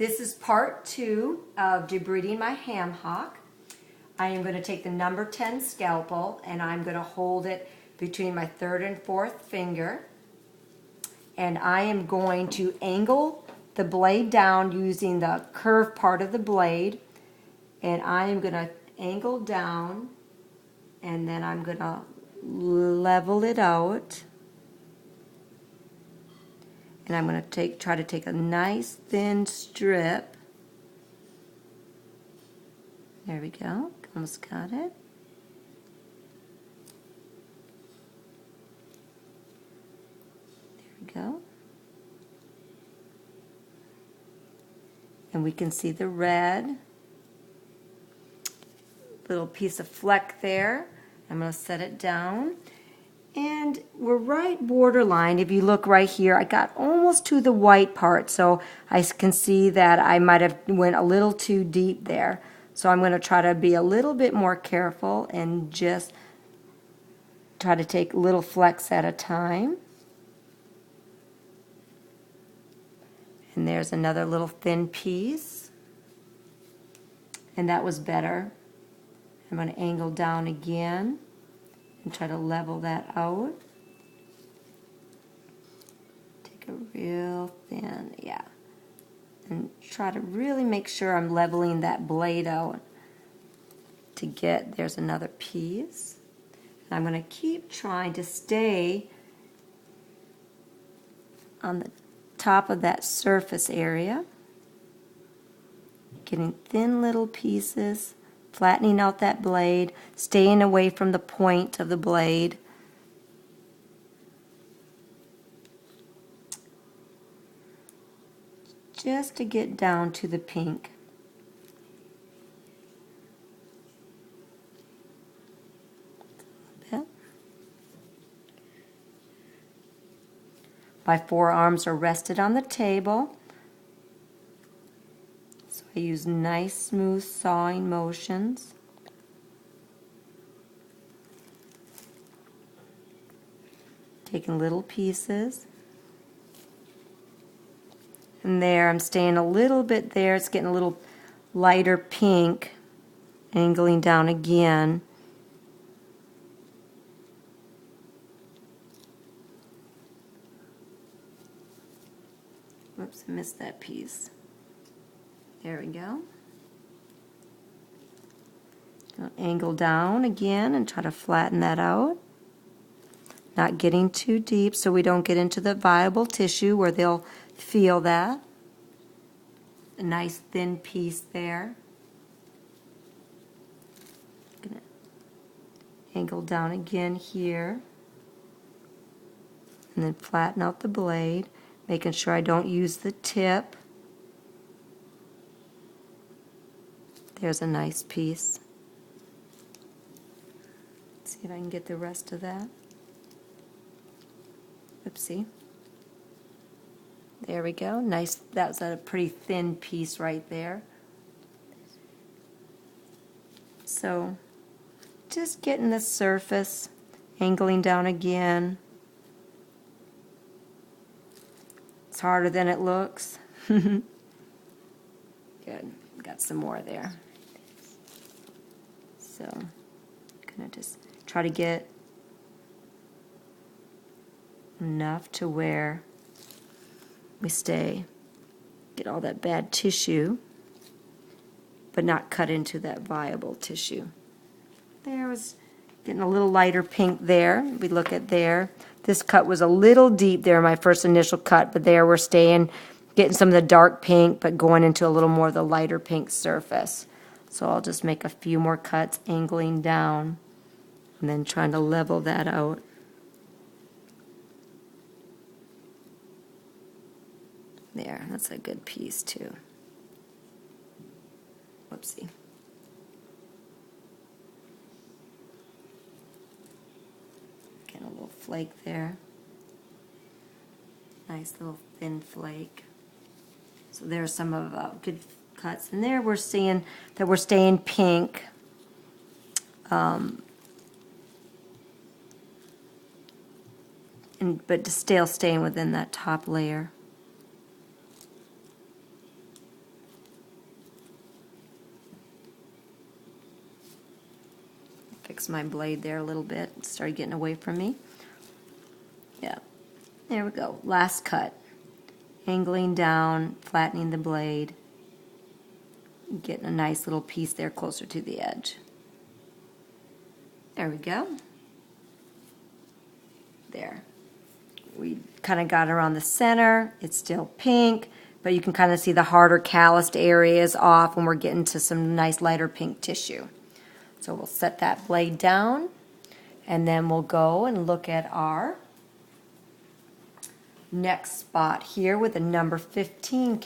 This is part 2 of debriding my ham hock. I am going to take the number 10 scalpel and I'm going to hold it between my third and fourth finger. And I am going to angle the blade down using the curved part of the blade. And I am going to angle down and then I'm going to level it out. And I'm going to try to take a nice thin strip. There we go. Almost got it. There we go. And we can see the red. Little piece of fleck there. I'm going to set it down. And we're right borderline. If you look right here, I got almost to the white part, so I can see that I might have went a little too deep there. So I'm going to try to be a little bit more careful and just try to take little flecks at a time. And there's another little thin piece. And that was better. I'm going to angle down again and try to level that out. Take a real thin, yeah. And try to really make sure I'm leveling that blade out to get, there's another piece. And I'm going to keep trying to stay on the top of that surface area. Getting thin little pieces. Flattening out that blade, staying away from the point of the blade. Just to get down to the pink. My forearms are rested on the table. I use nice, smooth sawing motions. Taking little pieces. And there, I'm staying a little bit there. It's getting a little lighter pink. Angling down again. Whoops, I missed that piece. There we go. I'll angle down again and try to flatten that out. Not getting too deep so we don't get into the viable tissue where they'll feel that. A nice thin piece there. Gonna angle down again here. And then flatten out the blade, making sure I don't use the tip. There's a nice piece. Let's see if I can get the rest of that. Oopsie. There we go. Nice. That was a pretty thin piece right there. So just getting the surface, angling down again. It's harder than it looks. Good. Got some more there. So I'm going to just try to get enough to where we get all that bad tissue, but not cut into that viable tissue. There was getting a little lighter pink there. We look at there. This cut was a little deep there, my first initial cut, but there we're getting some of the dark pink, but going into a little more of the lighter pink surface. So I'll just make a few more cuts, angling down, and then trying to level that out. There, that's a good piece too. Whoopsie. Getting a little flake there. Nice little thin flake. So there's some of good cuts. And there we're seeing that we're staying pink. But still staying within that top layer. fix my blade there a little bit. It started getting away from me. Yeah, there we go. Last cut. Angling down, flattening the blade, getting a nice little piece there closer to the edge. There we go. There. We kind of got around the center. It's still pink, but you can kind of see the harder calloused areas off when we're getting to some nice lighter pink tissue. So we'll set that blade down, and then we'll go and look at our next spot here with a number 15